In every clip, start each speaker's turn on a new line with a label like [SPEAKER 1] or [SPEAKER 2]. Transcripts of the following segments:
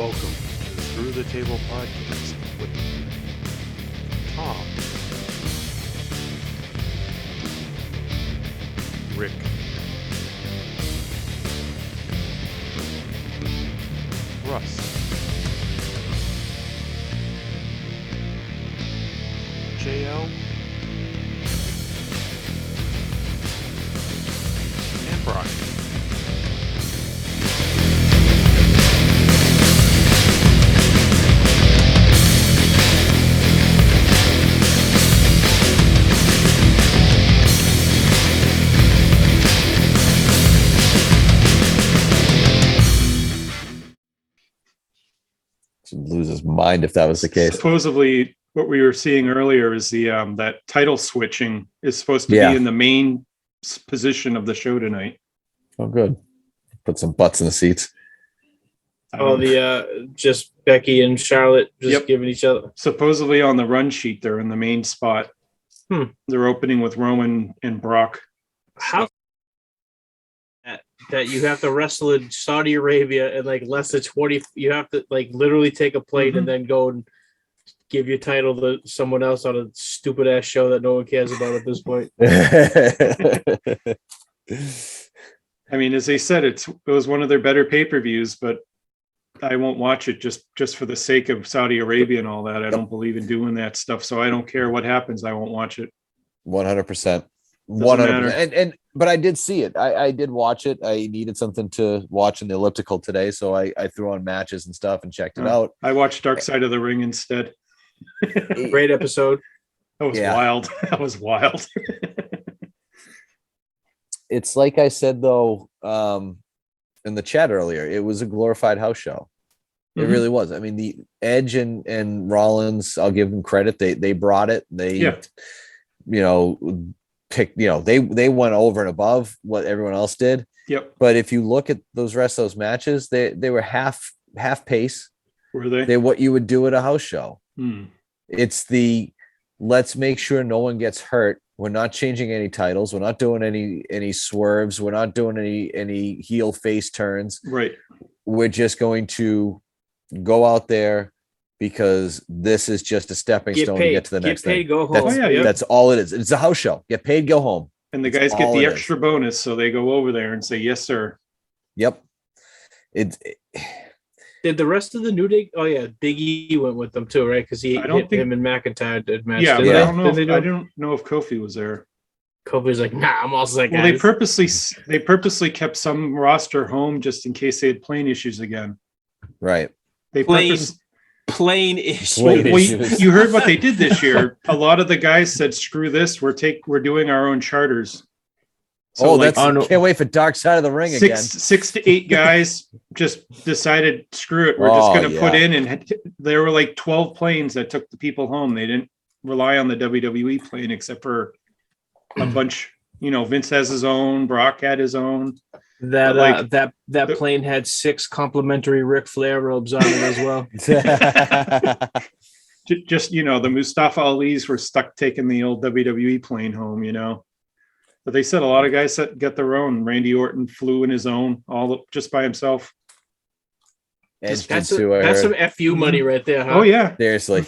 [SPEAKER 1] Welcome to the Through the Table podcast with Tom, Rick, Russ, JL, and Brock.
[SPEAKER 2] Lose his mind if that was the case.
[SPEAKER 3] Supposedly, what we were seeing earlier is the that title switching is supposed to be in the main position of the show tonight.
[SPEAKER 2] Oh, good. Put some butts in the seats.
[SPEAKER 4] Just Becky and Charlotte just giving each other.
[SPEAKER 3] Supposedly on the run sheet, they're in the main spot. They're opening with Roman and Brock.
[SPEAKER 4] How that you have to wrestle in Saudi Arabia and like less than 20, you have to like literally take a plane and then go and give your title to someone else on a stupid ass show that no one cares about at this point.
[SPEAKER 3] I mean, as they said, it was one of their better pay-per-views, but I won't watch it just for the sake of Saudi Arabia and all that. I don't believe in doing that stuff, so I don't care what happens. I won't watch it.
[SPEAKER 2] 100%. 100%. But I did see it. I did watch it. I needed something to watch in the elliptical today, so I threw on matches and stuff and checked it out.
[SPEAKER 3] I watched Dark Side of the Ring instead.
[SPEAKER 4] Great episode.
[SPEAKER 3] That was wild. That was wild.
[SPEAKER 2] It's like I said though, in the chat earlier, it was a glorified house show. It really was. I mean, the Edge and Rollins, I'll give them credit. They brought it. They picked, they went over and above what everyone else did.
[SPEAKER 3] Yep.
[SPEAKER 2] But if you look at those rest of those matches, they were half pace.
[SPEAKER 3] Were they?
[SPEAKER 2] They what you would do at a house show. It's let's make sure no one gets hurt. We're not changing any titles. We're not doing any swerves. We're not doing any heel face turns.
[SPEAKER 3] Right.
[SPEAKER 2] We're just going to go out there because this is just a stepping stone to get to the next thing.
[SPEAKER 4] Go home.
[SPEAKER 2] That's all it is. It's a house show. Get paid, go home.
[SPEAKER 3] And the guys get the extra bonus, so they go over there and say, "Yes, sir."
[SPEAKER 2] Yep.
[SPEAKER 4] Did the rest of the New Day? Oh yeah, Big E went with them too, right? Because him and McIntyre did match.
[SPEAKER 3] Yeah, but I don't know if Kofi was there.
[SPEAKER 4] Kofi's like, nah, I'm also like,
[SPEAKER 3] well, they purposely kept some roster home just in case they had plane issues again.
[SPEAKER 2] Right.
[SPEAKER 3] They
[SPEAKER 4] plane issues.
[SPEAKER 3] You heard what they did this year. A lot of the guys said, "Screw this. We're doing our own charters."
[SPEAKER 2] So can't wait for Dark Side of the Ring again.
[SPEAKER 3] 6 to 8 guys just decided, screw it. We're just going to put in, and there were like 12 planes that took the people home. They didn't rely on the WWE plane except for a bunch. Vince has his own. Brock had his own.
[SPEAKER 4] That plane had 6 complimentary Ric Flair robes on it as well.
[SPEAKER 3] Just the Mustafa Ali's were stuck taking the old WWE plane home. But they said a lot of guys get their own. Randy Orton flew in his own, just by himself.
[SPEAKER 4] That's some FU money right there, huh?
[SPEAKER 3] Oh yeah,
[SPEAKER 2] seriously.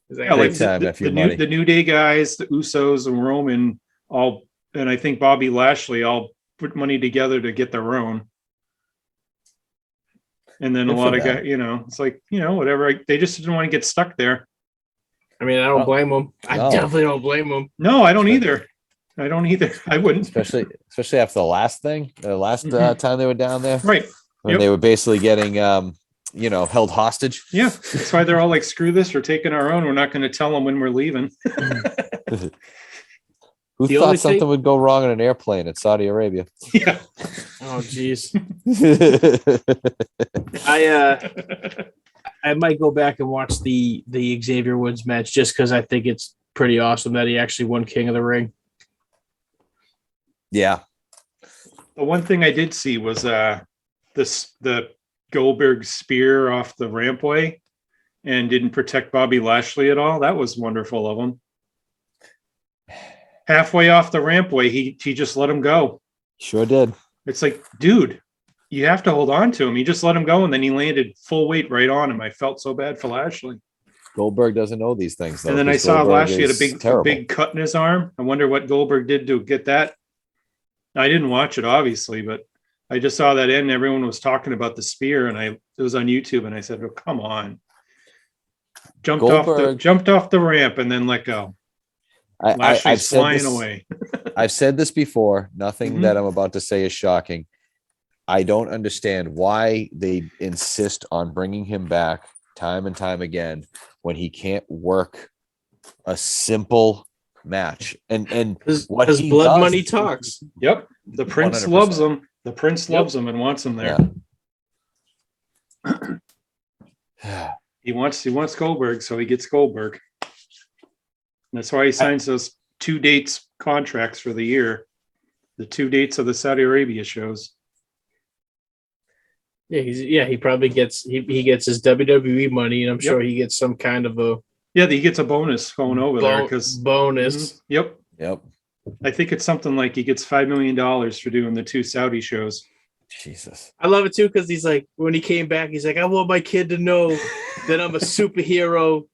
[SPEAKER 3] The New Day guys, the Usos and Roman all, and I think Bobby Lashley all put money together to get their own. And then a lot of guys, it's like whatever. They just didn't want to get stuck there.
[SPEAKER 4] I mean, I don't blame them. I definitely don't blame them.
[SPEAKER 3] No, I don't either. I wouldn't.
[SPEAKER 2] Especially after the last thing, time they were down there.
[SPEAKER 3] Right.
[SPEAKER 2] When they were basically getting, held hostage.
[SPEAKER 3] Yeah. That's why they're all like, screw this. We're taking our own. We're not going to tell them when we're leaving.
[SPEAKER 2] Who thought something would go wrong in an airplane at Saudi Arabia?
[SPEAKER 3] Yeah.
[SPEAKER 4] Oh, geez. I might go back and watch the Xavier Woods match just because I think it's pretty awesome that he actually won King of the Ring.
[SPEAKER 2] Yeah.
[SPEAKER 3] The one thing I did see was the Goldberg spear off the rampway and didn't protect Bobby Lashley at all. That was wonderful of him. Halfway off the rampway, he just let him go.
[SPEAKER 2] Sure did.
[SPEAKER 3] It's like, dude, you have to hold on to him. You just let him go, and then he landed full weight right on him. I felt so bad for Lashley.
[SPEAKER 2] Goldberg doesn't know these things, though.
[SPEAKER 3] And then I saw Lashley had a
[SPEAKER 2] terrible.
[SPEAKER 3] big cut in his arm. I wonder what Goldberg did to get that. I didn't watch it, obviously, but I just saw that end. Everyone was talking about the spear, and it was on YouTube, and I said, "Oh, come on!" Jumped off the ramp and then let go. Lashley's flying away.
[SPEAKER 2] I've said this before. Nothing that I'm about to say is shocking. I don't understand why they insist on bringing him back time and time again when he can't work a simple match. And
[SPEAKER 4] because blood money talks.
[SPEAKER 3] Yep. The Prince 100%. Loves him. The Prince loves him and wants him there. Yeah. He wants Goldberg, so he gets Goldberg. And that's why he signs those 2 dates contracts for the year. The 2 dates of the Saudi Arabia shows.
[SPEAKER 4] Yeah, he probably gets he gets his WWE money, and I'm sure he gets some kind of a
[SPEAKER 3] he gets a bonus going over there because
[SPEAKER 4] bonus.
[SPEAKER 2] Yep.
[SPEAKER 3] I think it's something like he gets $5 million for doing the 2 Saudi shows.
[SPEAKER 2] Jesus,
[SPEAKER 4] I love it too because he's like, when he came back, he's like, I want my kid to know that I'm a superhero,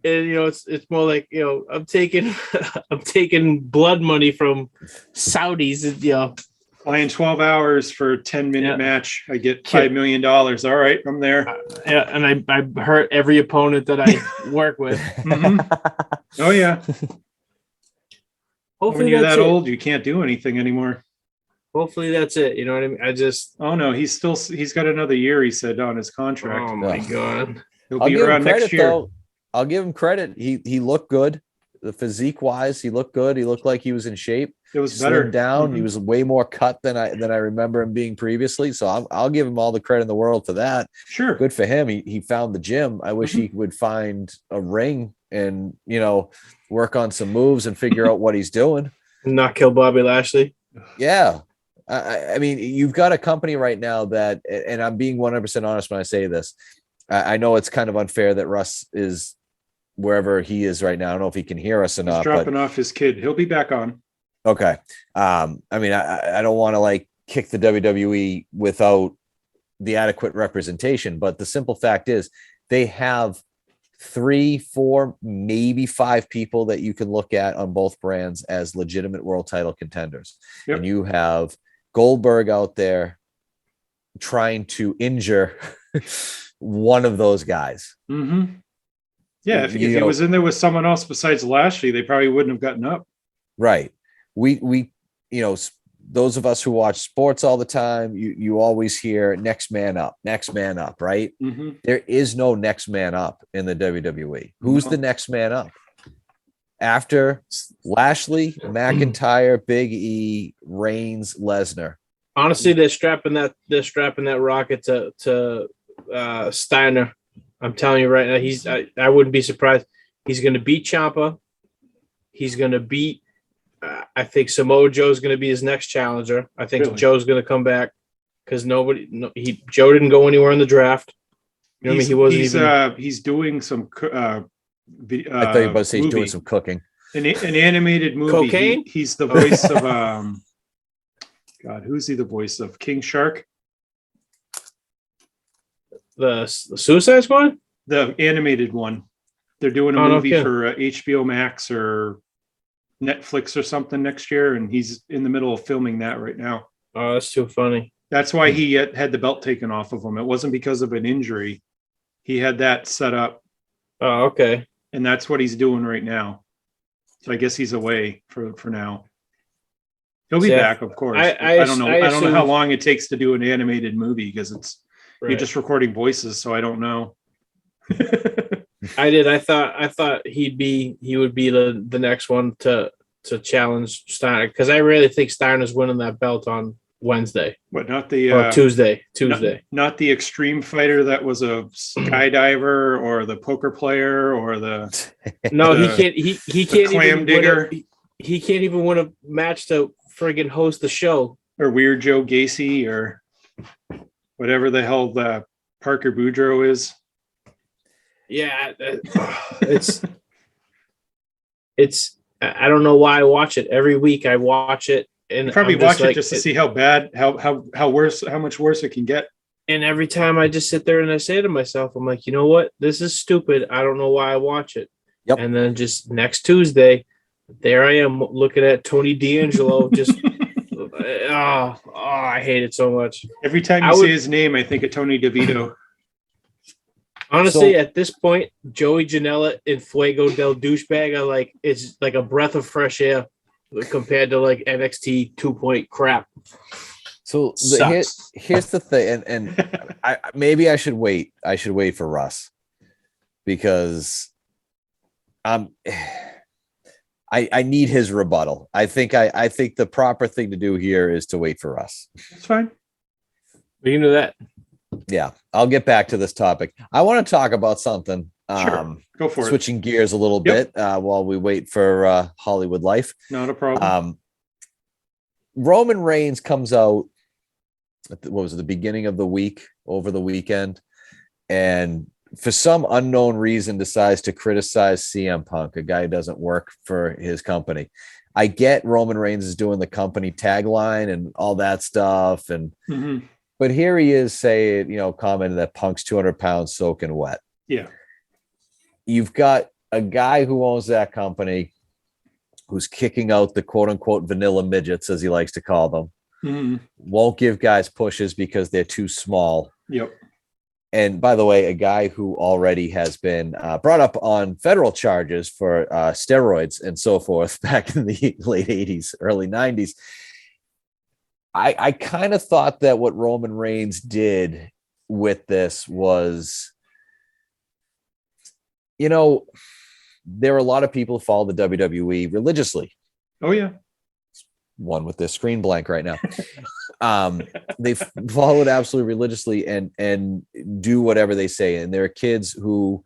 [SPEAKER 4] and it's more like I'm taking blood money from Saudis, and
[SPEAKER 3] playing 12 hours for a 10-minute match. I get $5 million. All right, I'm there.
[SPEAKER 4] And I hurt every opponent that I work with.
[SPEAKER 3] Oh yeah.
[SPEAKER 4] Hopefully
[SPEAKER 3] when you're that old, you can't do anything anymore.
[SPEAKER 4] Hopefully that's it. You know what I mean?
[SPEAKER 3] Oh no, he's got another year, he said, on his contract.
[SPEAKER 4] Oh my God.
[SPEAKER 3] He'll be around next year.
[SPEAKER 2] Though. I'll give him credit. He looked good. The physique wise, he looked good. He looked like he was in shape.
[SPEAKER 3] It was better
[SPEAKER 2] down. He was way more cut than I remember him being previously. So I'll give him all the credit in the world for that.
[SPEAKER 3] Sure.
[SPEAKER 2] Good for him. He found the gym. I wish he would find a ring and, work on some moves and figure out what he's doing.
[SPEAKER 4] Not kill Bobby Lashley.
[SPEAKER 2] Yeah. I mean, you've got a company right now that, and I'm being 100% honest when I say this, I know it's kind of unfair that Russ is wherever he is right now. I don't know if he can hear us or not.
[SPEAKER 3] He's dropping off his kid. He'll be back on.
[SPEAKER 2] Okay. I mean, I don't want to kick the WWE without the adequate representation, but the simple fact is they have 3, 4, maybe 5 people that you can look at on both brands as legitimate world title contenders. Yep. And you have Goldberg out there trying to injure one of those guys.
[SPEAKER 3] Mm-hmm. Yeah, if he was in there with someone else besides Lashley, they probably wouldn't have gotten up.
[SPEAKER 2] Right. We those of us who watch sports all the time, you always hear next man up, right?
[SPEAKER 3] Mm-hmm.
[SPEAKER 2] There is no next man up in the WWE. Who's the next man up? After Lashley, McIntyre, Big E, Reigns, Lesnar.
[SPEAKER 4] Honestly, they're strapping that rocket to Steiner. I'm telling you right now, I wouldn't be surprised. He's going to beat Ciampa. He's going to beat. I think Samoa Joe's going to be his next challenger. I think really? Joe's going to come back because Joe didn't go anywhere in the draft. You know what I mean? He wasn't
[SPEAKER 3] he's doing some.
[SPEAKER 2] I thought you were about to say he's doing some cooking.
[SPEAKER 3] An animated movie.
[SPEAKER 4] Cocaine.
[SPEAKER 3] He's the voice of God. Who's he the voice of? King Shark.
[SPEAKER 4] The Suicide Squad.
[SPEAKER 3] The animated one. They're doing a movie for HBO Max or Netflix or something next year, and he's in the middle of filming that right now.
[SPEAKER 4] Oh, that's too funny.
[SPEAKER 3] That's why he had the belt taken off of him. It wasn't because of an injury. He had that set up.
[SPEAKER 4] Oh, okay.
[SPEAKER 3] And that's what he's doing right now. So I guess he's away for now. He'll be back, of course. I don't know. I don't know how long it takes to do an animated movie because you're just recording voices, so I don't know.
[SPEAKER 4] I thought he would be the next one to challenge Steiner because I really think Steiner's winning that belt on Wednesday.
[SPEAKER 3] But not the
[SPEAKER 4] Tuesday.
[SPEAKER 3] Not the extreme fighter that was a skydiver or the poker player or the he can't clam digger.
[SPEAKER 4] He can't even win a match to friggin' host the show.
[SPEAKER 3] Or Weird Joe Gacy or whatever the hell the Parker Boudreaux is.
[SPEAKER 4] Yeah, it's I don't know why I watch it every week. I watch it And
[SPEAKER 3] you probably watch it just to see how bad, how worse, how much worse it can get.
[SPEAKER 4] And every time I just sit there and I say to myself, I'm like, you know what? This is stupid. I don't know why I watch it.
[SPEAKER 2] Yep.
[SPEAKER 4] And then just next Tuesday, there I am looking at Tony D'Angelo. Just, I hate it so much.
[SPEAKER 3] Every time you say his name, I think of Tony DeVito.
[SPEAKER 4] Honestly, at this point, Joey Janela and Fuego del Douchebag are like, it's like a breath of fresh air compared to like NXT 2-point crap.
[SPEAKER 2] So here's the thing, and maybe I should wait. I should wait for Russ because I need his rebuttal. I think the proper thing to do here is to wait for Russ.
[SPEAKER 3] It's fine.
[SPEAKER 4] We can do that.
[SPEAKER 2] Yeah, I'll get back to this topic. I want to talk about something.
[SPEAKER 3] Sure. Go for
[SPEAKER 2] switching gears a little bit while we wait for Hollywood Life.
[SPEAKER 3] Not a problem.
[SPEAKER 2] Roman Reigns comes out. What was it? The beginning of the week, over the weekend, and for some unknown reason decides to criticize CM Punk, a guy who doesn't work for his company. I get Roman Reigns is doing the company tagline and all that stuff, and but here he is commenting that Punk's 200 pounds soaking wet.
[SPEAKER 3] Yeah.
[SPEAKER 2] You've got a guy who owns that company who's kicking out the quote unquote vanilla midgets, as he likes to call them. Won't give guys pushes because they're too small.
[SPEAKER 3] Yep.
[SPEAKER 2] And by the way, a guy who already has been brought up on federal charges for steroids and so forth back in the late 80s, early 90s. I kind of thought that what Roman Reigns did with this was, there are a lot of people who follow the WWE religiously.
[SPEAKER 3] Oh, yeah.
[SPEAKER 2] One with their screen blank right now. They follow it absolutely religiously and do whatever they say. And there are kids who,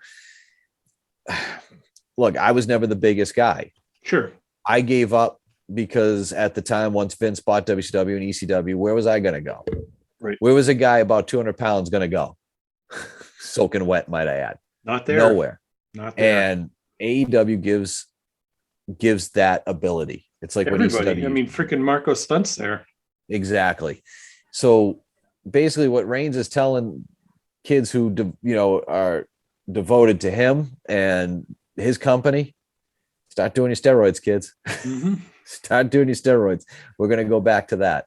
[SPEAKER 2] look, I was never the biggest guy.
[SPEAKER 3] Sure.
[SPEAKER 2] I gave up because at the time, once Vince bought WCW and ECW, where was I going to go?
[SPEAKER 3] Right.
[SPEAKER 2] Where was a guy about 200 pounds going to go? Soaking wet, might I add.
[SPEAKER 3] Not there.
[SPEAKER 2] Nowhere.
[SPEAKER 3] Not there.
[SPEAKER 2] And AEW gives that ability. It's like
[SPEAKER 3] everybody. Freaking Marco Stunt's there.
[SPEAKER 2] Exactly. So basically, what Reigns is telling kids who are devoted to him and his company, start doing your steroids, kids. Start doing your steroids. We're gonna go back to that.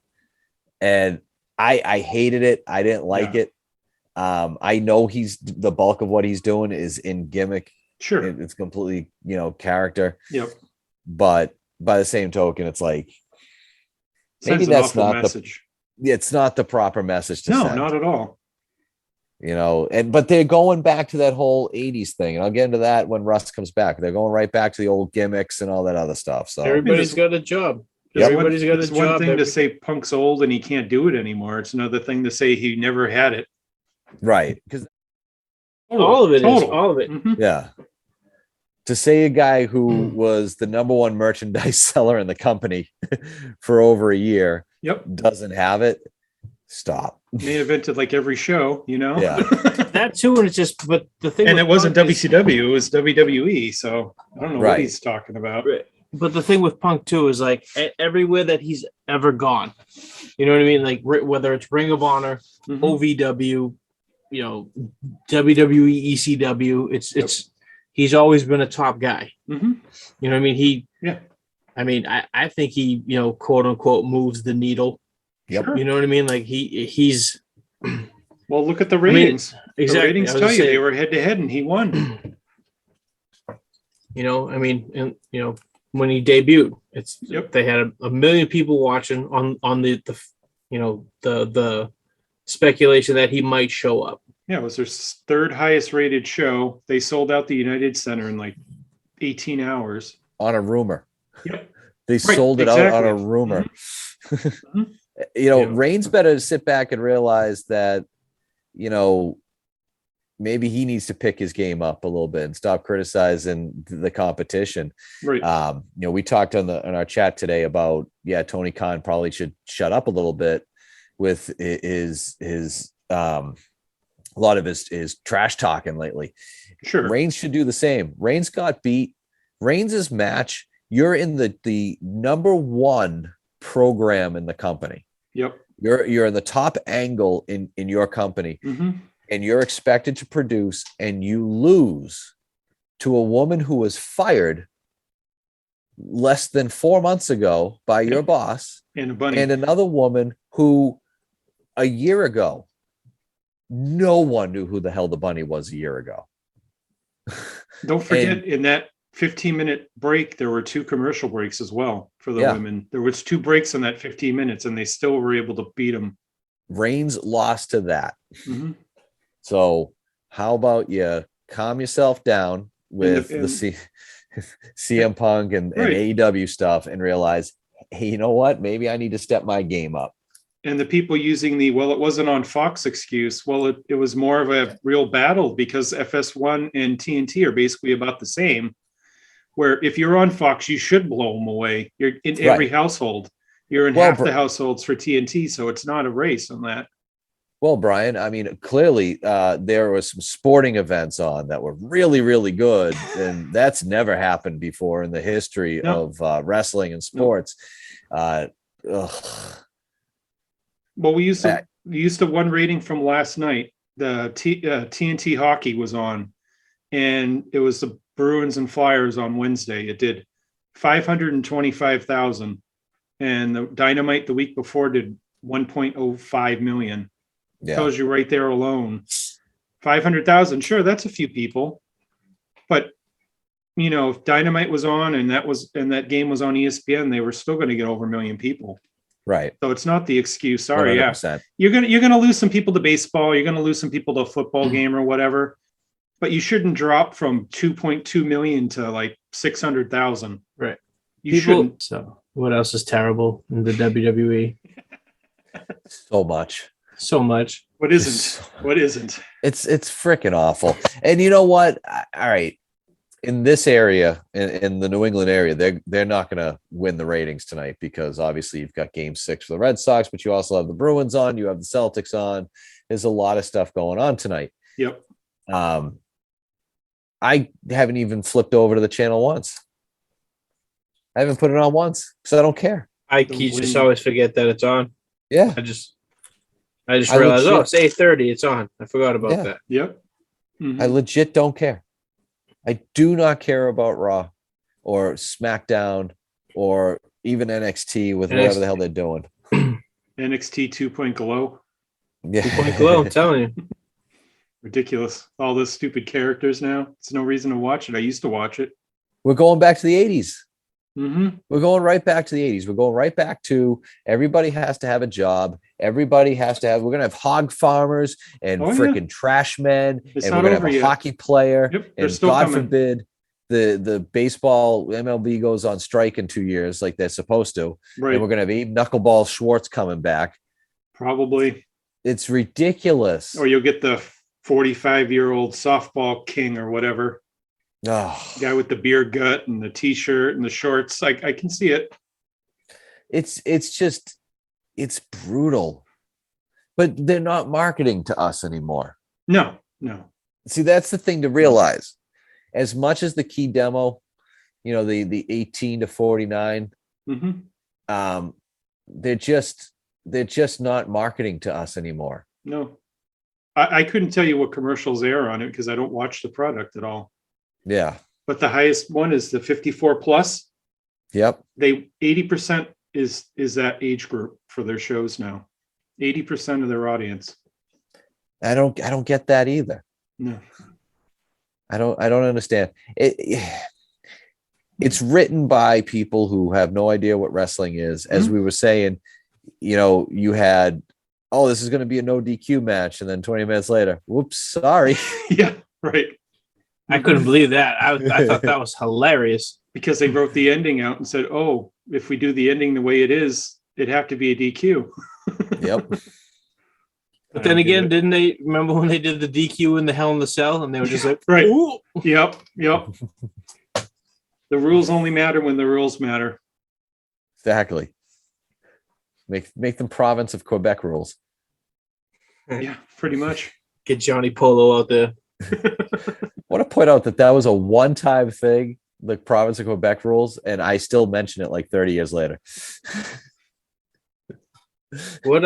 [SPEAKER 2] And I hated it. I didn't like it. I know the bulk of what he's doing is in gimmick.
[SPEAKER 3] Sure,
[SPEAKER 2] it's completely character.
[SPEAKER 3] Yep.
[SPEAKER 2] But by the same token, it's like
[SPEAKER 3] maybe that's not message.
[SPEAKER 2] It's not the proper message to send.
[SPEAKER 3] No, not at all.
[SPEAKER 2] But they're going back to that whole 80s thing, and I'll get into that when Russ comes back. They're going right back to the old gimmicks and all that other stuff. So
[SPEAKER 4] everybody's got a job.
[SPEAKER 3] Yep. Everybody's got a job. It's one thing to say Punk's old and he can't do it anymore. It's another thing to say he never had it.
[SPEAKER 2] Right, because
[SPEAKER 4] all of it is all of it.
[SPEAKER 2] Yeah. To say a guy who was the number one merchandise seller in the company for over a year doesn't have it, stop.
[SPEAKER 3] Main evented like every show,
[SPEAKER 2] Yeah.
[SPEAKER 4] That too, and it's just, but the thing,
[SPEAKER 3] and it wasn't WCW, it was WWE. So I don't know what he's talking about.
[SPEAKER 4] But the thing with Punk too is like everywhere that he's ever gone, you know what I mean? Like whether it's Ring of Honor, OVW, WWE, ECW, it's. He's always been a top guy. You know what I mean? I think he, quote unquote, moves the needle.
[SPEAKER 2] Yep.
[SPEAKER 4] You know what I mean? Like he's.
[SPEAKER 3] Well, look at the ratings.
[SPEAKER 4] Exactly.
[SPEAKER 3] The ratings tell you they were head to head and he won.
[SPEAKER 4] When he debuted, they had a million people watching on the speculation that he might show up.
[SPEAKER 3] Yeah, it was their third highest rated show. They sold out the United Center in like 18 hours.
[SPEAKER 2] On a rumor.
[SPEAKER 3] Yep.
[SPEAKER 2] They sold it out on a rumor. Reigns better sit back and realize that, maybe he needs to pick his game up a little bit and stop criticizing the competition.
[SPEAKER 3] Right.
[SPEAKER 2] We talked on our chat today about, Tony Khan probably should shut up a little bit with his a lot of his trash talking lately.
[SPEAKER 3] Sure.
[SPEAKER 2] Reigns should do the same. Reigns got beat. Reigns' match, you're in the number one program in the company.
[SPEAKER 3] Yep.
[SPEAKER 2] You're in the top angle in your company, and you're expected to produce, and you lose to a woman who was fired less than 4 months ago by your boss,
[SPEAKER 3] and a bunny,
[SPEAKER 2] and another woman who a year ago, no one knew who the hell the bunny was a year ago.
[SPEAKER 3] Don't forget, in that 15-minute break, there were 2 commercial breaks as well for the women. There was 2 breaks in that 15 minutes, and they still were able to beat them.
[SPEAKER 2] Reigns lost to that. So how about you calm yourself down with the CM Punk and AEW stuff and realize, hey, you know what? Maybe I need to step my game up.
[SPEAKER 3] And the people using it wasn't on Fox excuse. Well, it was more of a real battle because FS1 and TNT are basically about the same. Where if you're on Fox, you should blow them away. You're in every household. You're in half the households for TNT, so it's not a race on that.
[SPEAKER 2] Well, Brian, I mean, clearly there were some sporting events on that were really, really good, and that's never happened before in the history of wrestling and sports.
[SPEAKER 3] Well, we used to one rating from last night. The TNT hockey was on, and it was the Bruins and Flyers on Wednesday. It did 525,000, and the Dynamite the week before did 1.05 million. Tells you right there alone. 500,000, sure, that's a few people, but if Dynamite was on and that game was on ESPN, they were still going to get over 1 million people.
[SPEAKER 2] Right.
[SPEAKER 3] So it's not the excuse. Sorry,
[SPEAKER 2] 100%.
[SPEAKER 3] You're gonna lose some people to baseball. You're gonna lose some people to a football game or whatever. But you shouldn't drop from 2.2 million to like 600,000.
[SPEAKER 4] Right.
[SPEAKER 3] You shouldn't.
[SPEAKER 4] So what else is terrible in the WWE?
[SPEAKER 2] So much.
[SPEAKER 3] What isn't?
[SPEAKER 2] It's freaking awful. And you know what? All right. In this area, in the New England area, they're not going to win the ratings tonight because obviously you've got Game 6 for the Red Sox, but you also have the Bruins on, you have the Celtics on. There's a lot of stuff going on tonight.
[SPEAKER 3] Yep.
[SPEAKER 2] I haven't even flipped over to the channel once. I haven't put it on once because I don't care.
[SPEAKER 4] You just always forget that it's on.
[SPEAKER 2] Yeah.
[SPEAKER 4] I just realized, it's 8:30. It's on. I forgot about that.
[SPEAKER 3] Yep.
[SPEAKER 2] I legit don't care. I do not care about Raw or SmackDown or even NXT with whatever the hell they're doing.
[SPEAKER 3] NXT 2.0.
[SPEAKER 2] Yeah.
[SPEAKER 4] 2.0, I'm telling you.
[SPEAKER 3] Ridiculous. All those stupid characters now. It's no reason to watch it. I used to watch it.
[SPEAKER 2] We're going back to the 80s.
[SPEAKER 3] Mm-hmm.
[SPEAKER 2] We're going right back to the 80s. We're going right back to everybody has to have a job. Everybody has to have, we're going to have hog farmers and freaking trash men. And we're going to have a hockey player.
[SPEAKER 3] Yep,
[SPEAKER 2] and God forbid the baseball MLB goes on strike in 2 years like they're supposed to.
[SPEAKER 3] Right.
[SPEAKER 2] And we're going to have Abe Knuckleball Schwartz coming back.
[SPEAKER 3] Probably.
[SPEAKER 2] It's ridiculous.
[SPEAKER 3] Or you'll get the 45-year-old softball king or whatever.
[SPEAKER 2] Oh.
[SPEAKER 3] Guy with the beer gut and the t-shirt and the shorts. I can see it.
[SPEAKER 2] It's brutal. But they're not marketing to us anymore.
[SPEAKER 3] No.
[SPEAKER 2] See, that's the thing to realize. As much as the key demo, the 18 to 49, they're just not marketing to us anymore.
[SPEAKER 3] No. I couldn't tell you what commercials they are on it because I don't watch the product at all.
[SPEAKER 2] Yeah.
[SPEAKER 3] But the highest one is the 54 plus.
[SPEAKER 2] Yep.
[SPEAKER 3] 80% is that age group for their shows now. 80% of their audience.
[SPEAKER 2] I don't get that either.
[SPEAKER 3] No.
[SPEAKER 2] I don't understand. It's written by people who have no idea what wrestling is. As we were saying, you had, this is going to be a no DQ match. And then 20 minutes later, whoops, sorry.
[SPEAKER 3] Yeah, right.
[SPEAKER 4] I couldn't believe that. I thought that was hilarious.
[SPEAKER 3] Because they wrote the ending out and said, if we do the ending the way it is, it'd have to be a DQ.
[SPEAKER 2] Yep.
[SPEAKER 4] But then again, didn't they remember when they did the DQ in the Hell in the Cell and they were just like,
[SPEAKER 3] right.
[SPEAKER 4] Ooh.
[SPEAKER 3] Yep. The rules only matter when the rules matter.
[SPEAKER 2] Exactly. Make them province of Quebec rules.
[SPEAKER 3] Yeah, pretty much.
[SPEAKER 4] Get Johnny Polo out there.
[SPEAKER 2] I want to point out that was a one-time thing, the province of Quebec rules, and I still mention it like 30 years later.
[SPEAKER 4] What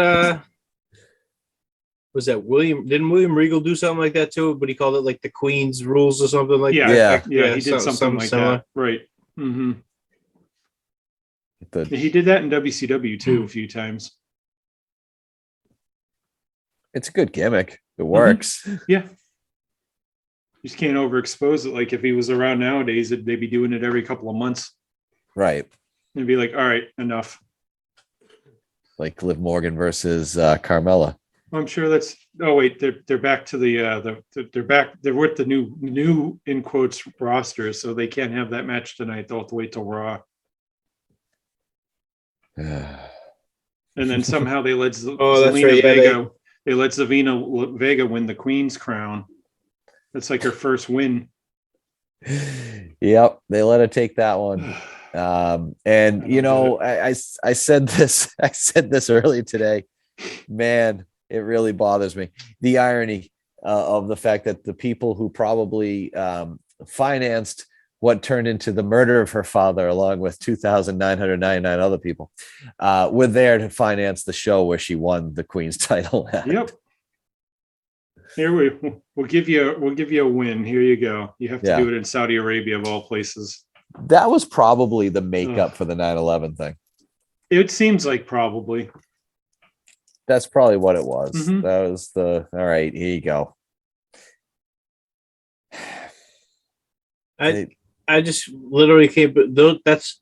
[SPEAKER 4] was that? Didn't William Regal do something like that too? But he called it like the Queen's rules or something like
[SPEAKER 3] that.
[SPEAKER 2] Yeah.
[SPEAKER 3] Yeah, he did something like similar. That. Right. Mm-hmm. He did that in WCW too a few times.
[SPEAKER 2] It's a good gimmick. It works.
[SPEAKER 3] Mm-hmm. Yeah. You just can't overexpose it. Like if he was around nowadays, they'd be doing it every couple of months.
[SPEAKER 2] Right.
[SPEAKER 3] They'd be like, all right, enough. Like
[SPEAKER 2] Liv Morgan versus Carmella.
[SPEAKER 3] I'm sure that's. Oh wait, they're back to they're back. They're with the new in quotes roster, so they can't have that match tonight. They'll have to wait till Raw. And then somehow they let Zelina Vega. They let Zelina Vega win the Queen's crown. That's like her first win.
[SPEAKER 2] Yep, they let her take that one. And you know, I said this. I said this earlier today. Man, it really bothers me. The irony of the fact that the people who probably financed what turned into the murder of her father, along with 2,999 other people, were there to finance the show where she won the Queen's title.
[SPEAKER 3] Yep. Here we'll give you a win. Here you go. You have to do it in Saudi Arabia of all places.
[SPEAKER 2] That was probably the makeup for the 9/11 thing.
[SPEAKER 3] It seems like probably.
[SPEAKER 2] That's probably what it was.
[SPEAKER 3] Mm-hmm.
[SPEAKER 2] That was all right. Here you go.
[SPEAKER 4] I just literally can't. But that's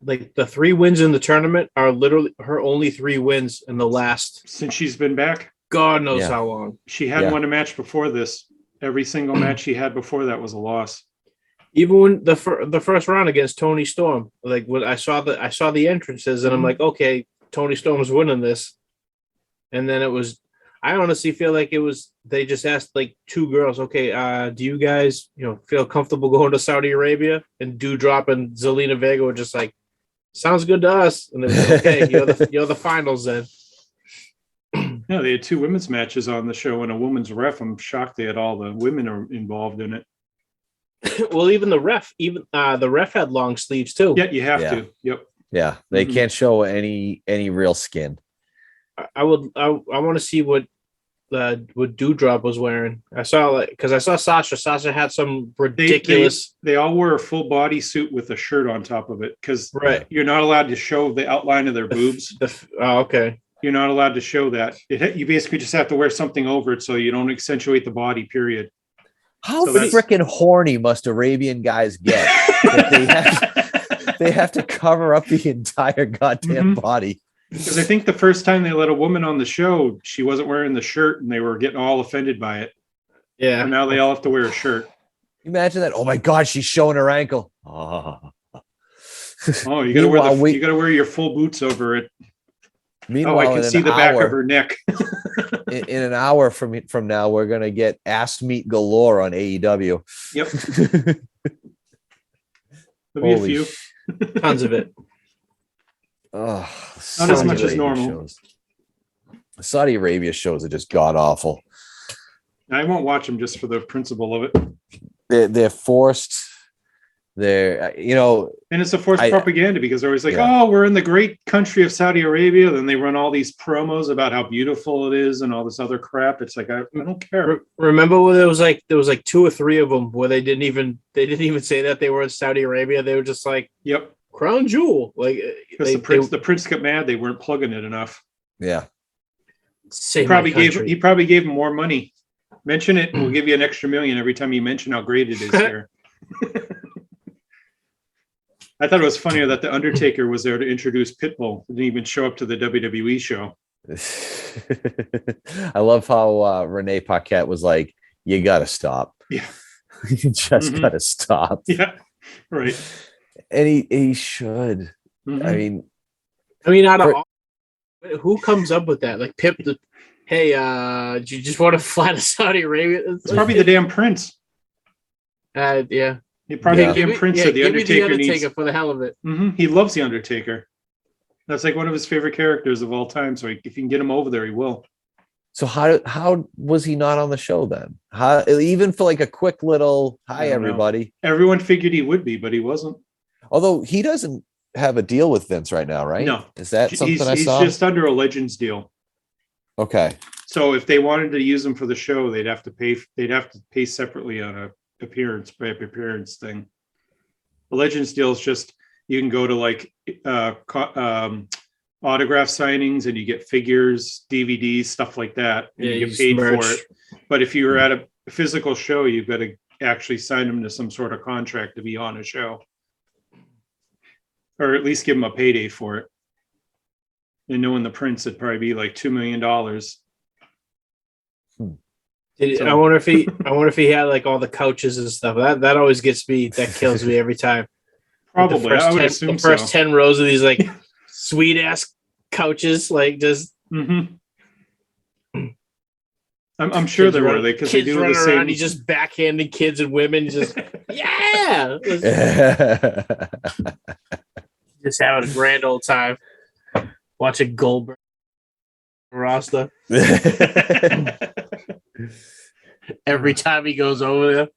[SPEAKER 4] like the 3 wins in the tournament are literally her only 3 wins in the last
[SPEAKER 3] since she's been back.
[SPEAKER 4] God knows how long.
[SPEAKER 3] She hadn't won a match before this. Every single match she had before that was a loss.
[SPEAKER 4] Even when the first round against Toni Storm, like when I saw the entrances, and I'm like, okay, Toni Storm's winning this, and then it was. I honestly feel like it was. They just asked like 2 girls, okay, do you guys feel comfortable going to Saudi Arabia? And Doudrop and Zelina Vega were just like, sounds good to us. And they were like, okay, you're the finals then.
[SPEAKER 3] Yeah, they had 2 women's matches on the show and a women's ref. I'm shocked they had all the women are involved in it.
[SPEAKER 4] Well, even the ref had long sleeves too.
[SPEAKER 3] Yeah, you have to. Yep.
[SPEAKER 2] Yeah, they can't show any real skin.
[SPEAKER 4] I want to see what Doudrop was wearing. I saw because I saw Sasha. Sasha had some ridiculous.
[SPEAKER 3] They all wore a full body suit with a shirt on top of it because you're not allowed to show the outline of their boobs.
[SPEAKER 4] Okay.
[SPEAKER 3] You're not allowed to show that. You basically just have to wear something over it so you don't accentuate the body, period.
[SPEAKER 2] How freaking horny must Arabian guys get that they have to cover up the entire goddamn body?
[SPEAKER 3] Because I think the first time they let a woman on the show, she wasn't wearing the shirt and they were getting all offended by it.
[SPEAKER 4] Yeah.
[SPEAKER 3] And now they all have to wear a shirt.
[SPEAKER 2] Imagine that. Oh my God, she's showing her ankle.
[SPEAKER 3] Oh, you gotta wear your full boots over it.
[SPEAKER 2] Meanwhile,
[SPEAKER 3] I can see the back of her neck.
[SPEAKER 2] in an hour from now, we're gonna get ass meat galore on AEW.
[SPEAKER 3] Yep. There'll be a few.
[SPEAKER 4] Tons of it.
[SPEAKER 2] Oh,
[SPEAKER 3] not as much as normal.
[SPEAKER 2] Shows. Saudi Arabia shows are just god awful.
[SPEAKER 3] I won't watch them just for the principle of it.
[SPEAKER 2] They're forced. They're
[SPEAKER 3] and it's a forced propaganda because they're always like, oh, we're in the great country of Saudi Arabia. Then they run all these promos about how beautiful it is and all this other crap. It's like I don't care.
[SPEAKER 4] Remember when there was like 2 or 3 of them where they didn't even say that they were in Saudi Arabia. They were just like,
[SPEAKER 3] yep,
[SPEAKER 4] Crown Jewel. Like
[SPEAKER 3] because the prince got mad they weren't plugging it enough.
[SPEAKER 2] Yeah,
[SPEAKER 3] he probably gave him more money. Mention it, and we'll give you an extra $1 million every time you mention how great it is here. I thought it was funnier that the Undertaker was there to introduce Pitbull. Didn't even show up to the WWE show.
[SPEAKER 2] I love how Renee Paquette was like, "You got to stop.
[SPEAKER 3] Yeah,
[SPEAKER 2] you just got to stop."
[SPEAKER 3] Yeah, right.
[SPEAKER 2] And he should.
[SPEAKER 3] Mm-hmm.
[SPEAKER 4] I mean, out of all, who comes up with that? Like Pip, hey, do you just want to fly to Saudi Arabia?
[SPEAKER 3] It's probably the damn Prince.
[SPEAKER 4] Yeah.
[SPEAKER 3] He probably gave Prince the Undertaker needs
[SPEAKER 4] for the hell of it.
[SPEAKER 3] Mm-hmm. He loves the Undertaker. That's like one of his favorite characters of all time. So if you can get him over there, he will.
[SPEAKER 2] So how was he not on the show then? How, even for like a quick little hi everybody?
[SPEAKER 3] Everyone figured he would be, but he wasn't.
[SPEAKER 2] Although he doesn't have a deal with Vince right now, right?
[SPEAKER 3] No.
[SPEAKER 2] Is that something I saw?
[SPEAKER 3] He's just under a Legends deal.
[SPEAKER 2] Okay.
[SPEAKER 3] So if they wanted to use him for the show, they'd have to pay separately on a appearance thing. The Legends deal is just you can go to like autograph signings and you get figures, DVDs, stuff like that, and you get paid for it. But if you're at a physical show, you've got to actually sign them to some sort of contract to be on a show, or at least give them a payday for it. And knowing the prince, it'd probably be like $2 million.
[SPEAKER 4] I wonder if he had like all the couches and stuff. That always gets me. That kills me every time.
[SPEAKER 3] Probably, I would assume
[SPEAKER 4] the first 10 rows of these like sweet ass couches, like just.
[SPEAKER 3] Mm-hmm. I'm sure there were because they do the same.
[SPEAKER 4] He's just backhanding kids and women. Just yeah, just having a grand old time watching Goldberg, Rasta. Every time he goes over there,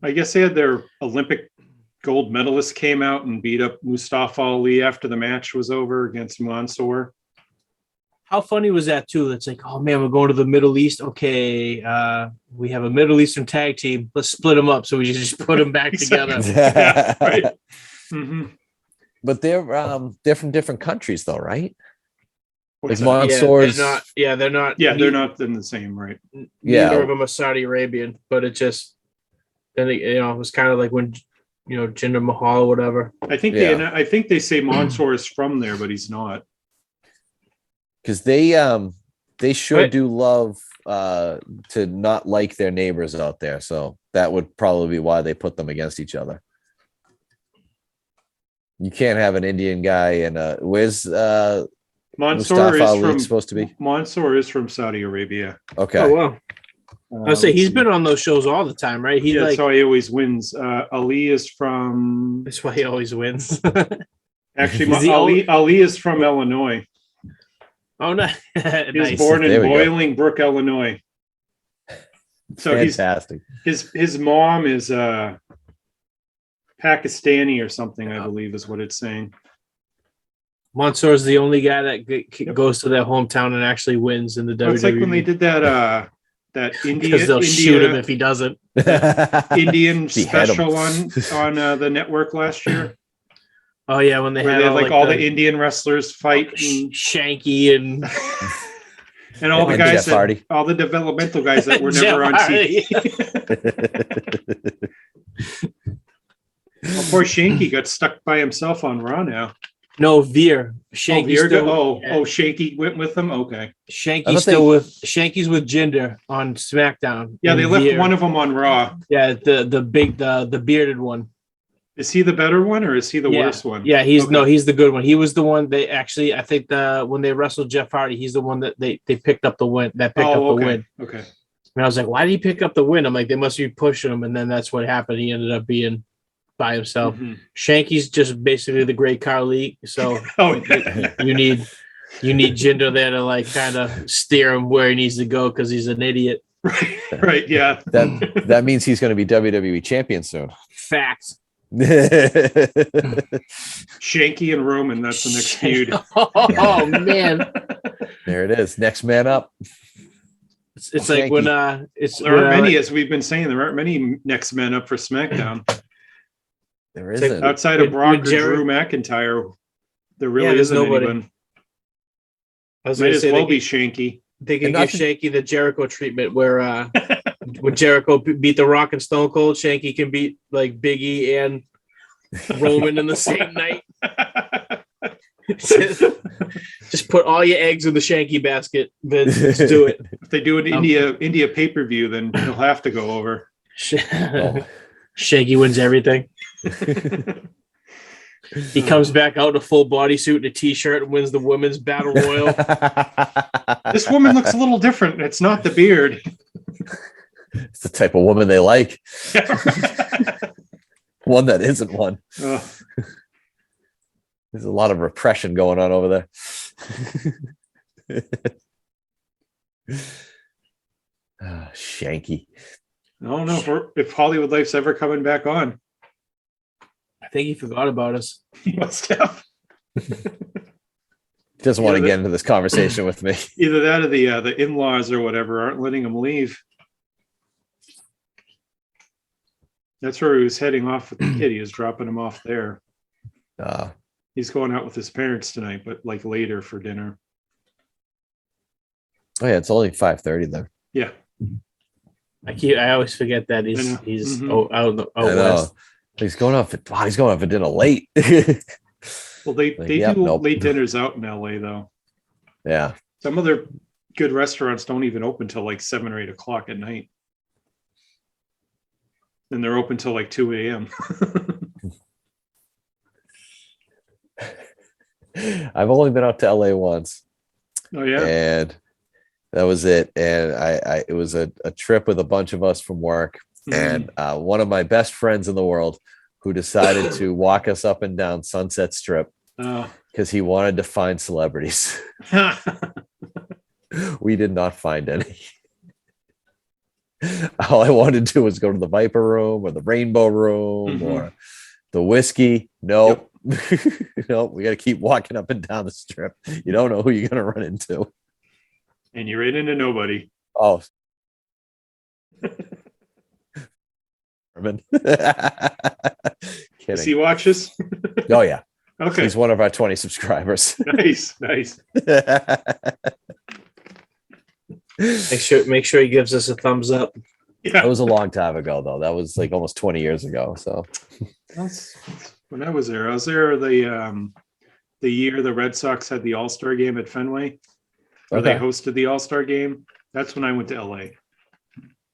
[SPEAKER 3] I guess they had their Olympic gold medalist came out and beat up Mustafa Ali after the match was over against Mansoor.
[SPEAKER 4] How funny was that too? It's like, oh man, we're going to the Middle East. Okay, we have a Middle Eastern tag team. Let's split them up so we just put them back together.
[SPEAKER 3] Yeah, right. Mm-hmm.
[SPEAKER 2] But they're from different countries, though, right?
[SPEAKER 3] What's
[SPEAKER 2] like Mansoor's.
[SPEAKER 4] They're not.
[SPEAKER 3] Yeah, they're not in the same, right?
[SPEAKER 4] Neither of them are Saudi Arabian, but it just then it was kind of like when Jinder Mahal or whatever.
[SPEAKER 3] I think they say Mansoor is from there, but he's not.
[SPEAKER 2] Because they sure do love to not like their neighbors out there, so that would probably be why they put them against each other. You can't have an Indian guy and where's
[SPEAKER 3] Mansoor is
[SPEAKER 2] Ali supposed to be?
[SPEAKER 3] Mansoor is from Saudi Arabia.
[SPEAKER 2] Okay.
[SPEAKER 4] Oh wow. I say he's been on those shows all the time, right?
[SPEAKER 3] That's how he always wins. Ali is from.
[SPEAKER 4] That's why he always wins.
[SPEAKER 3] Actually, Ali is from Illinois.
[SPEAKER 4] Oh, no.
[SPEAKER 3] He was born in Boiling Brook, Illinois. So
[SPEAKER 2] fantastic.
[SPEAKER 3] His mom is Pakistani or something, I believe, is what it's saying.
[SPEAKER 4] Mansoor is the only guy that goes to their hometown and actually wins in the WWE.
[SPEAKER 3] It's like when they did that India.
[SPEAKER 4] Because they'll shoot him if he doesn't.
[SPEAKER 3] Indian special on the network last year.
[SPEAKER 4] Oh yeah, when they had
[SPEAKER 3] all the Indian wrestlers fight,
[SPEAKER 4] Shanky and
[SPEAKER 3] all the guys all the developmental guys that were never on TV. Poor Shanky got stuck by himself on Raw now.
[SPEAKER 4] No, Veer. Shanky
[SPEAKER 3] Shanky went with them. Okay,
[SPEAKER 4] Shanky's with Jinder on SmackDown.
[SPEAKER 3] Yeah, they left one of them on Raw.
[SPEAKER 4] Yeah, the bearded one.
[SPEAKER 3] Is he the better one or is he the worst one?
[SPEAKER 4] Yeah, he's the good one. He was the one they actually, I think when they wrestled Jeff Hardy, he's the one that they picked up the win. The win.
[SPEAKER 3] Okay.
[SPEAKER 4] And I was like, why did he pick up the win? I'm like, they must be pushing him, and then that's what happened. He ended up being by himself. Mm-hmm. Shanky's just basically the Great Khali. So you need Jinder there to like kind of steer him where he needs to go because he's an idiot.
[SPEAKER 3] Right. Yeah.
[SPEAKER 2] That means he's going to be WWE champion soon.
[SPEAKER 4] Facts.
[SPEAKER 3] Shanky and Roman, that's the next feud.
[SPEAKER 4] Oh man,
[SPEAKER 2] there it is. Next man up.
[SPEAKER 4] It's like when
[SPEAKER 3] there aren't many, as we've been saying, there aren't many next men up for SmackDown.
[SPEAKER 2] There isn't.
[SPEAKER 3] Outside of Brock or Drew McIntyre, there really isn't anyone. Might as well be Shanky.
[SPEAKER 4] They can give Shanky the Jericho treatment where when Jericho beat The Rock and Stone Cold, Shanky can beat like Big E and Roman in the same night. Just put all your eggs in the Shanky basket, Vince. Let's do it.
[SPEAKER 3] If they do an India pay-per-view, then he'll have to go over.
[SPEAKER 4] Shanky wins everything. He comes back out in a full bodysuit and a t-shirt and wins the women's battle royal.
[SPEAKER 3] This woman looks a little different. It's not the beard.
[SPEAKER 2] It's the type of woman they like. One that isn't one. There's a lot of repression going on over there. Shanky.
[SPEAKER 3] I don't know if Hollywood Life's ever coming back on.
[SPEAKER 4] think he forgot about us.
[SPEAKER 3] He must have.
[SPEAKER 2] He doesn't want to get into this conversation with me.
[SPEAKER 3] Either that or the in-laws or whatever aren't letting him leave. That's where he was heading off with the kid. He was dropping him off there. He's going out with his parents tonight, but like later for dinner.
[SPEAKER 2] Oh yeah, it's only 5:30 then.
[SPEAKER 3] Yeah.
[SPEAKER 4] I always forget that he's out west.
[SPEAKER 2] He's going out for dinner late.
[SPEAKER 3] Well, they do late dinners out in LA though.
[SPEAKER 2] Yeah.
[SPEAKER 3] Some of their good restaurants don't even open till like 7 or 8 o'clock at night. And they're open till like 2 a.m.
[SPEAKER 2] I've only been out to LA once.
[SPEAKER 3] Oh yeah.
[SPEAKER 2] And that was it. And it was a trip with a bunch of us from work. And one of my best friends in the world who decided to walk us up and down Sunset Strip because he wanted to find celebrities. We did not find any. All I wanted to do was go to the Viper Room or the Rainbow Room or the Whiskey. Nope. Yep. Nope. We got to keep walking up and down the strip. You don't know who you're going to run into.
[SPEAKER 3] And you ran into nobody.
[SPEAKER 2] Oh.
[SPEAKER 3] Does he watch us?
[SPEAKER 2] Oh yeah.
[SPEAKER 3] Okay.
[SPEAKER 2] He's one of our 20 subscribers.
[SPEAKER 3] Nice.
[SPEAKER 4] Make sure he gives us a thumbs up.
[SPEAKER 3] Yeah.
[SPEAKER 2] That was a long time ago though. That was like almost 20 years ago. So
[SPEAKER 3] that's when I was there. I was there the year the Red Sox had the All-Star game at Fenway. Or they hosted the All-Star game. That's when I went to LA.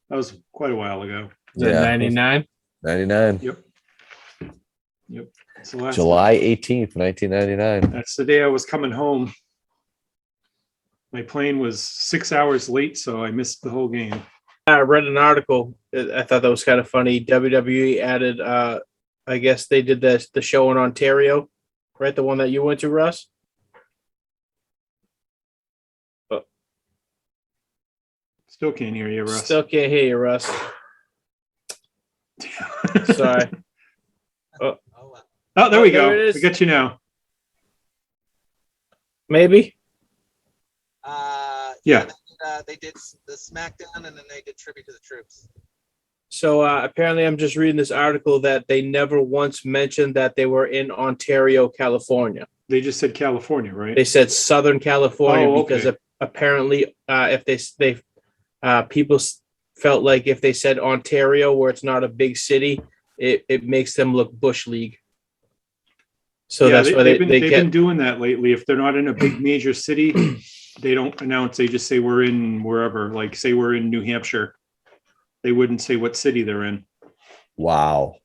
[SPEAKER 3] That was quite a while ago.
[SPEAKER 4] Is that 99?
[SPEAKER 2] 99.
[SPEAKER 3] Yep.
[SPEAKER 2] July 18th, 1999.
[SPEAKER 3] That's the day I was coming home. My plane was 6 hours late, so I missed the whole game.
[SPEAKER 4] I read an article. I thought that was kind of funny. WWE added, I guess they did the show in Ontario, right? The one that you went to, Russ?
[SPEAKER 3] Still can't hear you, Russ.
[SPEAKER 4] Still can't hear you, Russ. Sorry.
[SPEAKER 3] Oh, there we go. We got you now.
[SPEAKER 4] Maybe.
[SPEAKER 3] Yeah.
[SPEAKER 5] They did the SmackDown, and then they did tribute to the troops.
[SPEAKER 4] So apparently, I'm just reading this article that they never once mentioned that they were in Ontario, California.
[SPEAKER 3] They just said California, right?
[SPEAKER 4] They said Southern California because apparently, if they people felt like if they said Ontario, where it's not a big city, it makes them look Bush League. So that's why they've been
[SPEAKER 3] doing that lately. If they're not in a big major city, they don't announce. They just say we're in wherever. Like say we're in New Hampshire. They wouldn't say what city they're in.
[SPEAKER 2] Wow.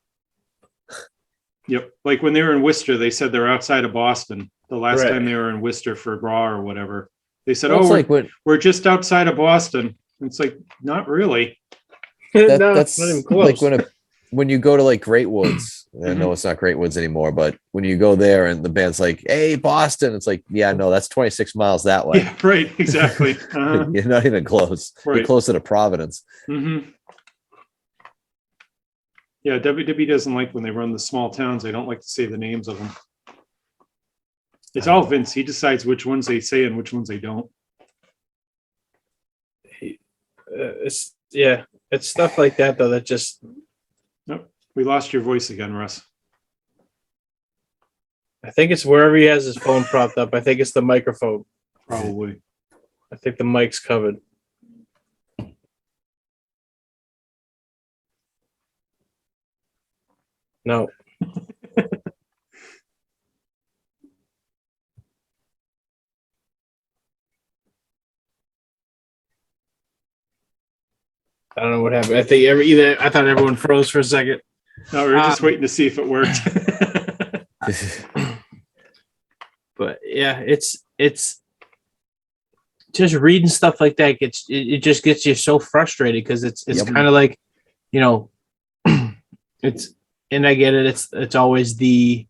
[SPEAKER 3] Yep. Like when they were in Worcester, they said they're outside of Boston. The last time they were in Worcester for Raw or whatever, they said, we're just outside of Boston. It's like, not really.
[SPEAKER 2] That's
[SPEAKER 4] not even close.
[SPEAKER 2] Like when you go to like Great Woods, I know it's not Great Woods anymore, but when you go there and the band's like, hey, Boston, it's like, yeah, no, that's 26 miles that way.
[SPEAKER 3] Yeah, right, exactly.
[SPEAKER 2] You're not even close. Right. You're closer to Providence.
[SPEAKER 3] Mm-hmm. Yeah, WWE doesn't like when they run the small towns. They don't like to say the names of them. It's all Vince. He decides which ones they say and which ones they don't.
[SPEAKER 4] It's stuff like that though that just.
[SPEAKER 3] Nope, we lost your voice again, Russ.
[SPEAKER 4] I think it's wherever he has his phone propped up. I think it's the microphone.
[SPEAKER 3] Probably.
[SPEAKER 4] I think the mic's covered. No. I don't know what happened. I think I thought everyone froze for a second.
[SPEAKER 3] No, we were just waiting to see if it worked.
[SPEAKER 4] But yeah, it's just reading stuff like that it just gets you so frustrated because it's kind of like, it's, and I get it. It's always the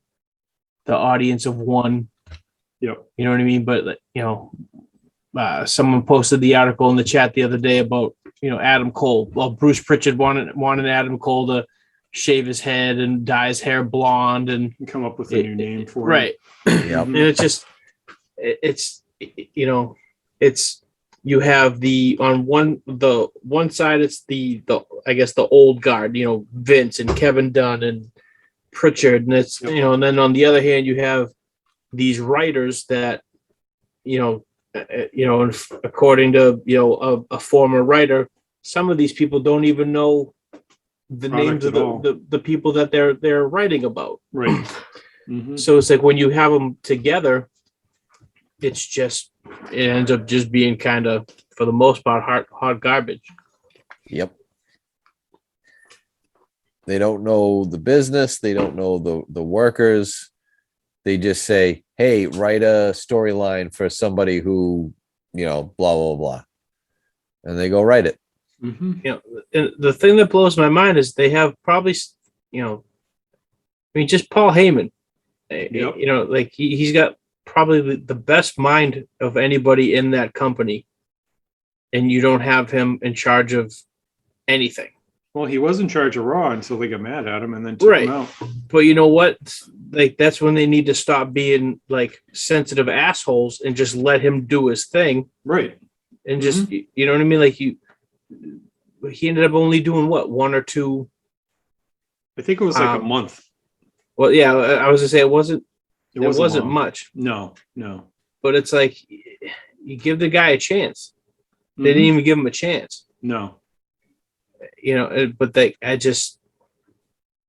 [SPEAKER 4] audience of one.
[SPEAKER 3] Yep.
[SPEAKER 4] You know what I mean? But someone posted the article in the chat the other day about Adam Cole. Well, Bruce Pritchard wanted Adam Cole shave his head and dye his hair blonde and
[SPEAKER 3] come up with a new name for
[SPEAKER 4] right.
[SPEAKER 2] Yep.
[SPEAKER 4] And it's you have the one side it's the I guess the old guard, Vince and Kevin Dunn and Pritchard, and it's and then on the other hand you have these writers that according to a former writer, some of these people don't even know the names of the people that they're writing about.
[SPEAKER 3] Right.
[SPEAKER 4] So it's like when you have them together, it ends up just being kind of, for the most part, hot garbage.
[SPEAKER 2] Yep. They don't know the business. They don't know the workers. They just say, hey, write a storyline for somebody who, blah, blah, blah. And they go write it.
[SPEAKER 4] Mm-hmm. And the thing that blows my mind is they have probably, just Paul Heyman, like he's got probably the best mind of anybody in that company. And you don't have him in charge of anything.
[SPEAKER 3] Well, he was in charge of Raw until they got mad at him and then took him out.
[SPEAKER 4] But you know what? Like, that's when they need to stop being like sensitive assholes and just let him do his thing.
[SPEAKER 3] Right.
[SPEAKER 4] And just, you know what I mean? Like he ended up only doing what, one or two?
[SPEAKER 3] I think it was like a month.
[SPEAKER 4] Well, yeah, I was gonna say it wasn't much.
[SPEAKER 3] No.
[SPEAKER 4] But it's like, you give the guy a chance. They didn't even give him a chance.
[SPEAKER 3] No.
[SPEAKER 4] But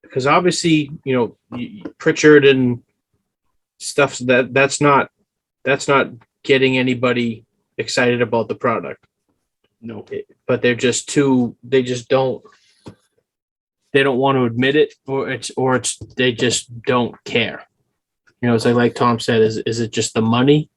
[SPEAKER 4] because obviously, Pritchard and stuff, that's not getting anybody excited about the product.
[SPEAKER 3] No.
[SPEAKER 4] But they just don't want to admit it, or they just don't care. It's like Tom said, is it just the money?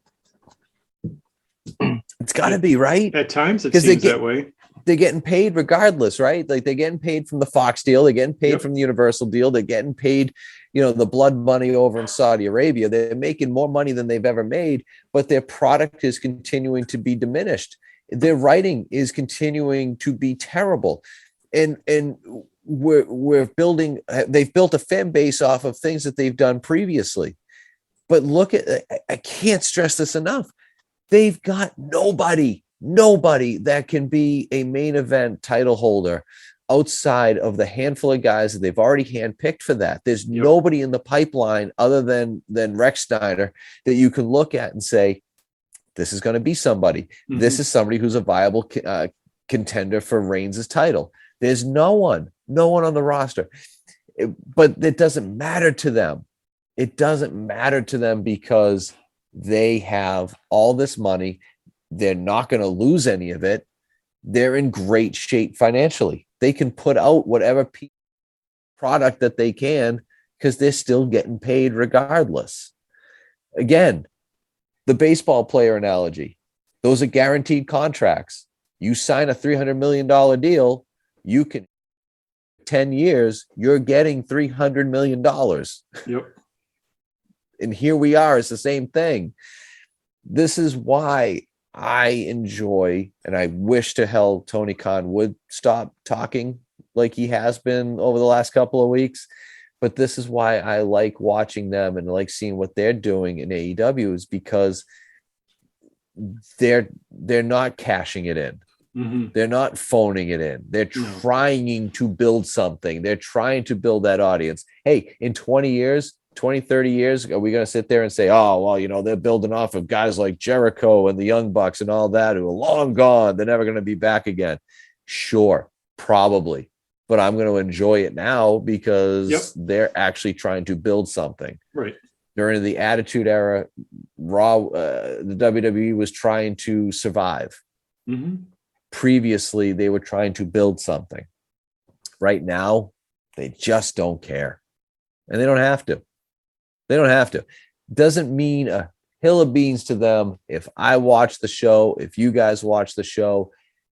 [SPEAKER 2] It's got to be, right?
[SPEAKER 3] At times it seems that way.
[SPEAKER 2] They're getting paid regardless, right? Like, they're getting paid from the Fox deal. They're getting paid from the Universal deal. They're getting paid, the blood money over in Saudi Arabia. They're making more money than they've ever made, but their product is continuing to be diminished. Their writing is continuing to be terrible. And they've built a fan base off of things that they've done previously. But I can't stress this enough. They've got nobody that can be a main event title holder outside of the handful of guys that they've already handpicked for that. There's nobody in the pipeline other than Rex Steiner that you can look at and say, this is going to be somebody. Mm-hmm. This is somebody who's a viable contender for Reigns' title. There's no one on the roster. But it doesn't matter to them. It doesn't matter to them because they have all this money. They're not going to lose any of it. They're in great shape financially. They can put out whatever product that they can because they're still getting paid regardless. Again, the baseball player analogy. Those are guaranteed contracts. You sign a $300 million deal, you can 10 years, you're getting $300 million.
[SPEAKER 3] Yep.
[SPEAKER 2] And here we are, it's the same thing. This is why I enjoy, and I wish to hell Tony Khan would stop talking like he has been over the last couple of weeks. But this is why I like watching them and like seeing what they're doing in AEW, is because they're not cashing it in. Mm-hmm. They're not phoning it in. They're trying to build something. They're trying to build that audience. Hey, in 20 years, 20, 30 years, are we going to sit there and say, oh, well, they're building off of guys like Jericho and the Young Bucks and all that who are long gone. They're never going to be back again. Sure, probably. But I'm going to enjoy it now because they're actually trying to build something.
[SPEAKER 3] Right.
[SPEAKER 2] During the Attitude Era, Raw, the WWE was trying to survive. Mm-hmm. Previously, they were trying to build something. Right now, they just don't care. And they don't have to. They don't have to. Doesn't mean a hill of beans to them if I watch the show, if you guys watch the show,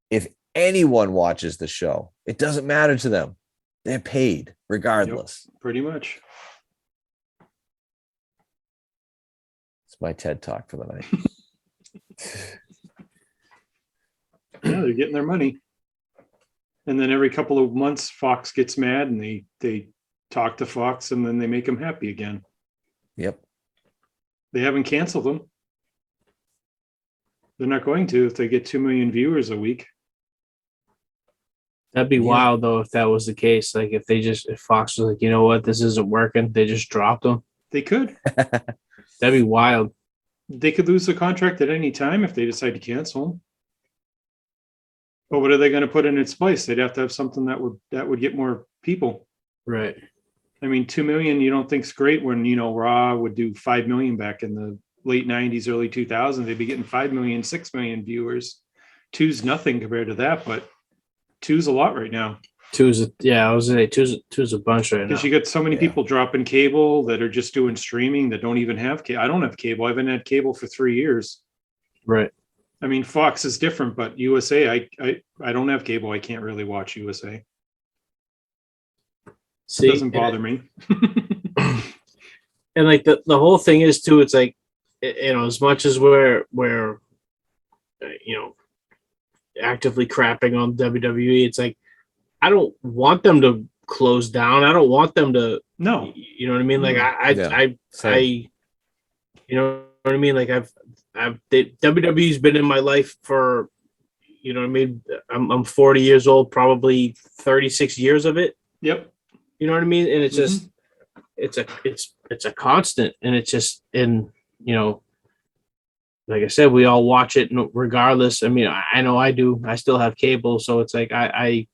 [SPEAKER 2] if anyone watches the show. It doesn't matter to them. They're paid regardless.
[SPEAKER 3] Yep, pretty much.
[SPEAKER 2] It's my TED Talk for the night.
[SPEAKER 3] Yeah, they're getting their money. And then every couple of months, Fox gets mad and they talk to Fox and then they make them happy again.
[SPEAKER 2] Yep.
[SPEAKER 3] They haven't canceled them. They're not going to if they get 2 million viewers a week.
[SPEAKER 4] That'd be wild though if that was the case. Like if Fox was like, you know what, this isn't working, they just dropped them.
[SPEAKER 3] They could.
[SPEAKER 4] That'd be wild.
[SPEAKER 3] They could lose the contract at any time if they decide to cancel them. But what are they going to put in its place? They'd have to have something that would get more people.
[SPEAKER 4] Right.
[SPEAKER 3] I mean, 2 million you don't think's great when, Raw would do 5 million back in the late 90s, early 2000s. They'd be getting 5 million, 6 million viewers. 2's nothing compared to that, but 2's a lot right now.
[SPEAKER 4] I was gonna say two's a bunch right now.
[SPEAKER 3] Because you got so many people dropping cable that are just doing streaming that don't even have cable. I don't have cable. I haven't had cable for 3 years.
[SPEAKER 4] Right.
[SPEAKER 3] I mean, Fox is different, but USA, I don't have cable. I can't really watch USA.
[SPEAKER 4] See,
[SPEAKER 3] it doesn't bother me.
[SPEAKER 4] And like the whole thing is too, it's like, as much as we're actively crapping on WWE, it's like, I don't want them to close down. I don't want them to, you know what I mean? Like I you know what I mean? Like WWE's been in my life for, you know what I mean? I'm 40 years old, probably 36 years of it.
[SPEAKER 3] Yep.
[SPEAKER 4] You know what I mean? And it's just, it's a constant, and it's just, like I said, we all watch it regardless. I mean, I know I do. I still have cable, so it's like I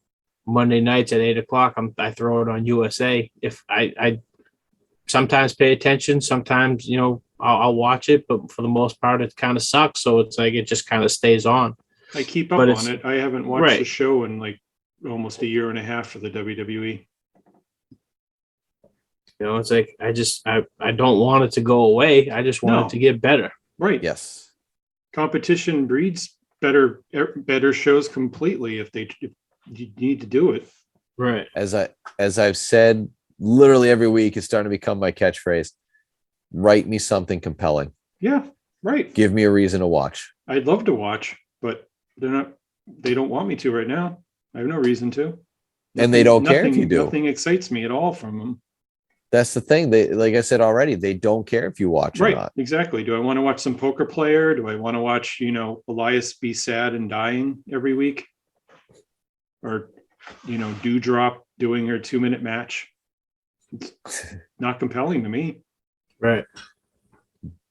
[SPEAKER 4] Monday nights at 8:00, I throw it on USA. If I sometimes pay attention, sometimes I'll watch it, but for the most part, it kind of sucks. So it's like it just kind of stays on.
[SPEAKER 3] I keep up on it. I haven't watched the show in like almost a year and a half for the WWE.
[SPEAKER 4] It's like I don't want it to go away. I just want it to get better.
[SPEAKER 3] Right.
[SPEAKER 2] Yes.
[SPEAKER 3] Competition breeds better shows completely if you need to do it.
[SPEAKER 4] Right.
[SPEAKER 2] As I've said literally every week, it's starting to become my catchphrase. Write me something compelling.
[SPEAKER 3] Yeah, right.
[SPEAKER 2] Give me a reason to watch.
[SPEAKER 3] I'd love to watch, but they don't want me to right now. I have no reason to.
[SPEAKER 2] And they don't care if you do.
[SPEAKER 3] Nothing excites me at all from them.
[SPEAKER 2] That's the thing. They, like I said already, they don't care if you watch or not.
[SPEAKER 3] Exactly. Do I want to watch some poker player? Do I want to watch, Elias be sad and dying every week? Or, Dewdrop doing her 2-minute match? It's not compelling to me.
[SPEAKER 4] Right.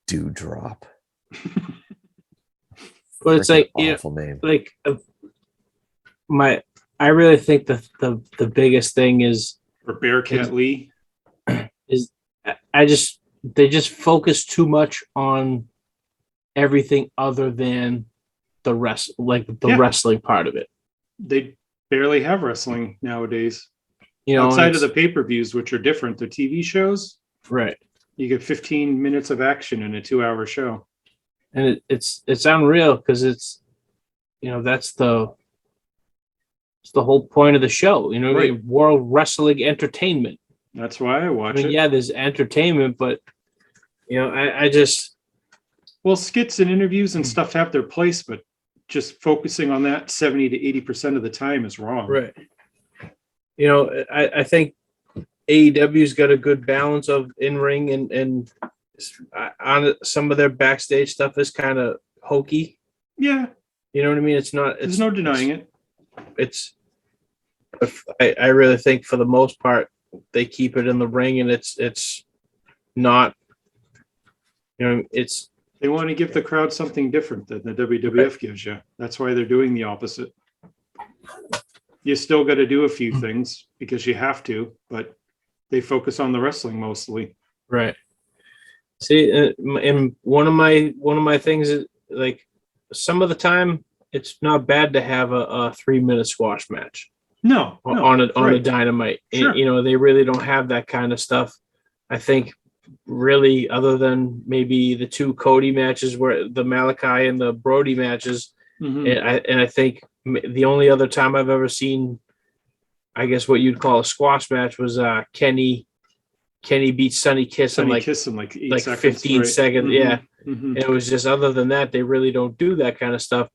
[SPEAKER 2] Dewdrop.
[SPEAKER 4] But it's like
[SPEAKER 2] awful name.
[SPEAKER 4] Like I really think the biggest thing is
[SPEAKER 3] for Bearcat Lee
[SPEAKER 4] is they just focus too much on everything other than the wrestling part of it.
[SPEAKER 3] They barely have wrestling nowadays. Outside of the pay-per-views, which are different, the TV shows.
[SPEAKER 4] Right.
[SPEAKER 3] You get 15 minutes of action in a 2-hour show.
[SPEAKER 4] And it's unreal because it's, that's the whole point of the show,
[SPEAKER 3] right.
[SPEAKER 4] World Wrestling Entertainment.
[SPEAKER 3] That's why I watch it.
[SPEAKER 4] Yeah, there's entertainment, but I just.
[SPEAKER 3] Well, skits and interviews and stuff have their place, but just focusing on that 70 to 80% of the time is wrong.
[SPEAKER 4] Right. I think AEW's got a good balance of in-ring and on some of their backstage stuff is kind of hokey.
[SPEAKER 3] Yeah.
[SPEAKER 4] You know what I mean? There's
[SPEAKER 3] no denying it.
[SPEAKER 4] I really think for the most part, they keep it in the ring, and it's not, it's.
[SPEAKER 3] They want to give the crowd something different than the WWF gives you. That's why they're doing the opposite. You still got to do a few things because you have to, but they focus on the wrestling mostly.
[SPEAKER 4] Right. See, and one of my things is like some of the time it's not bad to have a 3-minute squash match.
[SPEAKER 3] No,
[SPEAKER 4] on a Dynamite.
[SPEAKER 3] Sure.
[SPEAKER 4] And, they really don't have that kind of stuff. I think really, other than maybe the 2 Cody matches, where the Malachi and the Brody matches, and I think the only other time I've ever seen, I guess what you'd call a squash match, was Kenny beat Sonny Kiss in like 8 seconds, 15 seconds. Yeah. And it was just, other than that, they really don't do that kind of stuff.